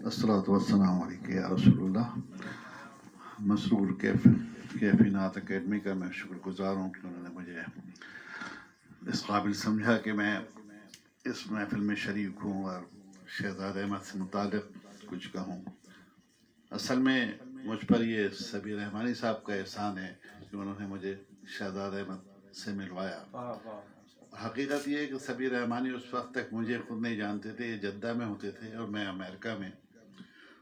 अस्सलातु वस्सलामु अलैका या रसूलुल्लाह। मसरूर कैफी नात अकेडमी का मैं शुक्रगुजार हूँ कि उन्होंने मुझे इस काबिल समझा कि मैं इस महफिल में शरीक हूँ और शहजाद अहमद से मुतालिक कुछ कहूँ। असल में मुझ पर ये सबीर रहमानी साहब का एहसान है कि उन्होंने मुझे शहजाद अहमद से मिलवाया। हकीकत ये है कि सबीर रहमानी उस वक्त तक मुझे खुद नहीं जानते थे, ये जद्दा में होते थे और मैं अमेरिका में।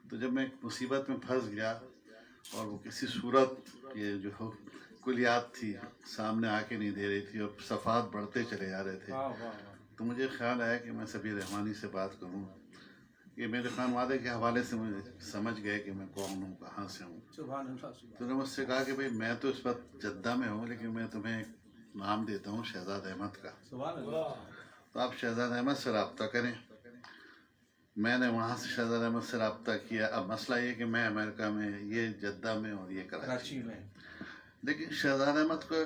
तो जब मैं मुसीबत में फंस गया और वो किसी सूरत ये जो कुलियात थी सामने आके नहीं दे रही थी और सफ़ात बढ़ते चले जा रहे थे, तो मुझे ख्याल आया कि मैं सबीर रहमानी से बात करूं। ये मेरे खानवादे के हवाले से मुझे समझ गए कि मैं कौन हूँ, कहाँ से हूँ। तो उन्होंने मुझसे कहा कि भाई मैं तो इस वक्त जद्दा में हूँ, लेकिन मैं तुम्हें एक नाम देता हूँ शहजाद अहमद का, तो आप शहजाद अहमद से रब्ता करें। मैंने वहाँ से शहजाद अहमद से रब्ता किया। अब मसला ये कि मैं अमेरिका में, ये जद्दा में और ये कराची में। लेकिन शहजाद अहमद को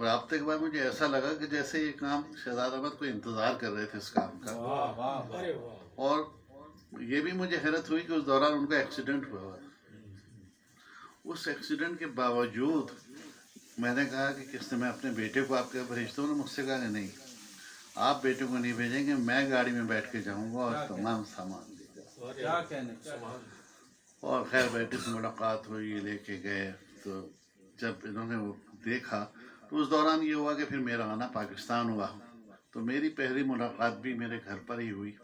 रब्ते के बाद मुझे ऐसा लगा कि जैसे ये काम शहजाद अहमद को इंतज़ार कर रहे थे इस काम का। और ये भी मुझे हैरत हुई कि उस दौरान उनका एक्सीडेंट हुआ। उस एक्सीडेंट के बावजूद मैंने कहा कि किसने, मैं अपने बेटे को आपके भेजता हूँ। मुझसे कहा कि नहीं, आप बेटे को नहीं भेजेंगे, मैं गाड़ी में बैठ के जाऊंगा और तमाम सामान लेकर। और खैर बेटे से मुलाकात हुई, लेके गए। तो जब इन्होंने वो देखा तो उस दौरान ये हुआ कि फिर मेरा आना पाकिस्तान हुआ। तो मेरी पहली मुलाकात भी मेरे घर पर ही हुई।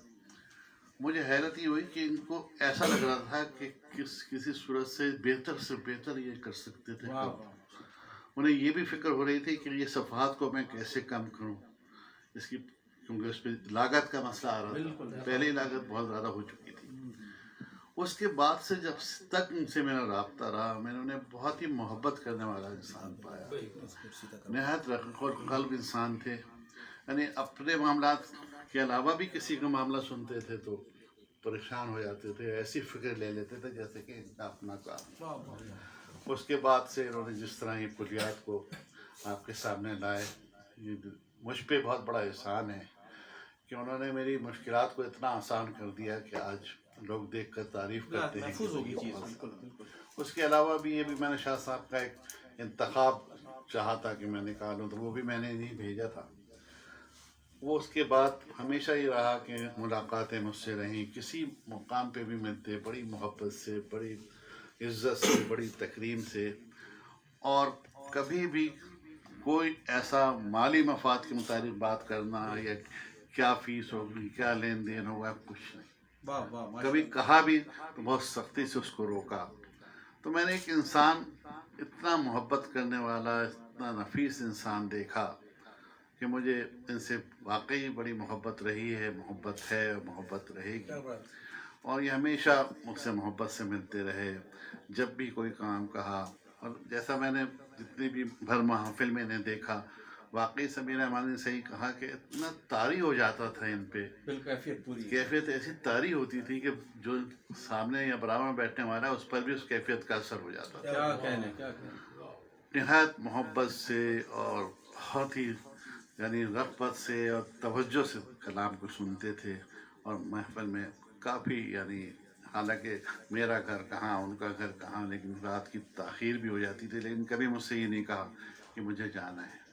मुझे हैरत ही हुई कि इनको ऐसा लग रहा था कि किसी सूरत से बेहतर ये कर सकते थे। उन्हें ये भी फिक्र हो रही थी कि ये सफ़ात को मैं कैसे कम करूं, इसकी, क्योंकि उस पर लागत का मसला आ रहा था। पहले ही लागत बहुत ज़्यादा हो चुकी थी। उसके बाद से जब तक उनसे मेरा रब्ता रहा, मैंने उन्हें बहुत ही मोहब्बत करने वाला इंसान पाया। नहायत रक़ीक़ुल क़ल्ब इंसान थे। यानी अपने मामलात के अलावा भी किसी का मामला सुनते थे तो परेशान हो जाते थे, ऐसी फ़िक्र ले लेते थे जैसे कि इनका अपना काम। उसके बाद से इन्होंने जिस तरह ये कुलियात को आपके सामने लाए, ये मुझ पे बहुत बड़ा एहसान है कि उन्होंने मेरी मुश्किलात को इतना आसान कर दिया कि आज लोग देखकर तारीफ़ करते हैं। उसके अलावा भी ये भी मैंने शाह साहब का एक इंतखाब चाहा था कि मैं निकालूं, तो वो भी मैंने नहीं भेजा था। वो उसके बाद हमेशा ही रहा कि मुलाकातें मुझसे रहीं, किसी मुकाम पे भी मिलते बड़ी मोहब्बत से, बड़ी इज़्ज़त से, बड़ी तकरीम से। और कभी भी कोई ऐसा माली मफाद के मुताबिक बात करना या क्या फ़ीस होगी, क्या लेन देन होगा, कुछ नहीं। कभी कहा भी तो बहुत सख्ती से उसको रोका। तो मैंने एक इंसान इतना मोहब्बत करने वाला, इतना नफीस इंसान देखा कि मुझे इनसे वाकई बड़ी मोहब्बत रही है, मोहब्बत है और मोहब्बत रहेगी। और ये हमेशा मुझसे मोहब्बत से मिलते रहे। जब भी कोई काम कहा, और जैसा मैंने जितनी भी भर महफिल में इन्हें देखा, वाकई सबीर रहमानी ने सही कहा कि इतना तारी हो जाता था इन पे, कैफियत ऐसी तारी होती थी कि जो सामने या बराबर में बैठने वाला है उस पर भी उस कैफियत का असर हो जाता था। क्या कहने निहायत मोहब्बत से और बहुत ही यानी रग़बत से और तवज्जो से कलाम को सुनते थे। और महफिल में काफ़ी, यानी हालांकि मेरा घर कहाँ, उनका घर कहाँ, लेकिन रात की ताख़ीर भी हो जाती थी, लेकिन कभी मुझसे ये नहीं कहा कि मुझे जाना है।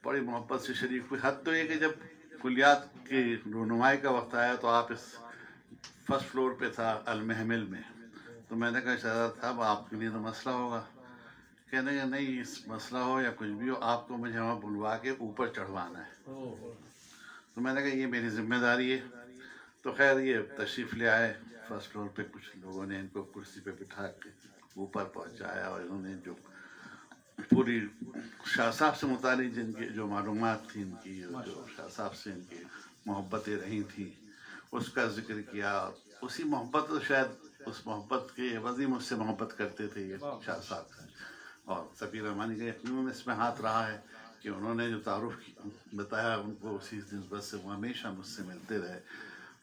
बड़ी मोहब्बत से शरीक हुई। हद तो ये कि जब कुलियात की रुनुमाई का वक्त आया तो आप इस फर्स्ट फ्लोर पे था अल महमिल में। तो मैंने कहा शहजाद साहब आपके लिए तो मसला होगा। कहने का नहीं, इस मसला हो या कुछ भी हो, आपको मुझे वहाँ बुलवा के ऊपर चढ़वाना है। तो मैंने कहा ये मेरी जिम्मेदारी है। तो खैर ये तशरीफ़ ले आए फर्स्ट फ्लोर पे। कुछ लोगों ने इनको कुर्सी पे बिठा के ऊपर पहुँचाया और इन्होंने जो पूरी शाह साहब से मुतालिक जिनकी जो मालूमात थी, इनकी जो शाह साहब से इनकी मोहब्बतें रही थी, उसका जिक्र किया। उसी मोहब्बत, तो शायद उस मोहब्बत के एवज़ ही मुझसे मोहब्बत करते थे ये शाह साहब से। और सबीर रहमानी का यकीनन इसमें हाथ रहा है कि उन्होंने जो तारुफ़ बताया उनको उसी निस्बत से वो हमेशा मुझसे मिलते रहे।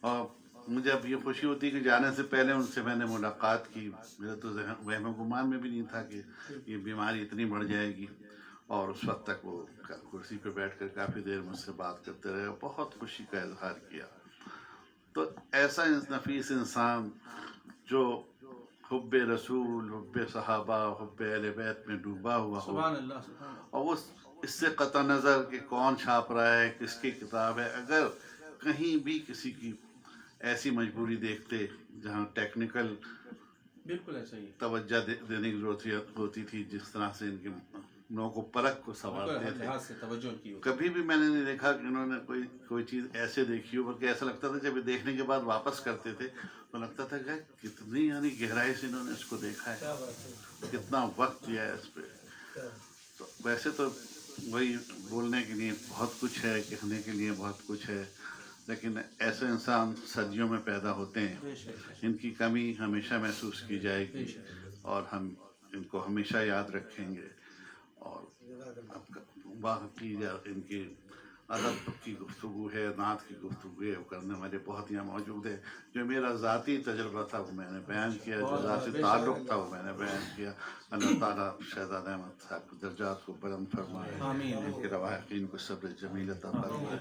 और मुझे अब ये खुशी होती है कि जाने से पहले उनसे मैंने मुलाकात की। मेरा तो वहम गुमान में भी नहीं था कि ये बीमारी इतनी बढ़ जाएगी। और उस वक्त तक वो कुर्सी पे बैठकर काफ़ी देर मुझसे बात करते रहे और बहुत खुशी का इजहार किया। تو ایسا نفیس انسان جو حب رسول، حب صحابہ، حب اہل بیت میں ڈوبا ہوا ہو، سبحان اللہ سبحان اللہ. اور وہ اس سے قطع نظر کہ کون چھاپ رہا ہے، کس کی کتاب ہے، اگر کہیں بھی کسی کی ایسی مجبوری دیکھتے جہاں ٹیکنیکل بالکل ایسا ہی. توجہ دینے کی ضرورت ہوتی تھی، جس طرح سے ان کے نو کو پرکھ کو سنوارتے تھے، لحاظ سے توجہ کی ہوتی. کبھی بھی میں نے نہیں دیکھا کہ انہوں نے کوئی چیز ایسے دیکھی ہو، بلکہ ایسا لگتا تھا جب دیکھنے کے بعد واپس کرتے تھے تو لگتا تھا کہ کتنی یعنی گہرائی سے انہوں نے اس کو دیکھا ہے، کتنا وقت دیا ہے اس پہ. تو ویسے تو وہی بولنے کے لیے بہت کچھ ہے، کہنے کے لیے بہت کچھ ہے، لیکن ایسے انسان صدیوں میں پیدا ہوتے ہیں، ان کی کمی ہمیشہ محسوس کی جائے گی اور ہم ان کو ہمیشہ یاد رکھیں گے. اور باقی ان کی ادب کی گفتگو ہے، نعت کی گفتگو ہے، وہ کرنے والے بہت یہاں موجود ہیں. جو میرا ذاتی تجربہ تھا وہ میں نے بیان کیا، جو ذاتی تعلق تھا وہ میں نے بیان کیا. اللہ تعالیٰ شہزادہ احمد صاحب کے درجات کو بلند فرمائے، ان کے رواحقین کو صبر جمیل عطا فرمائے.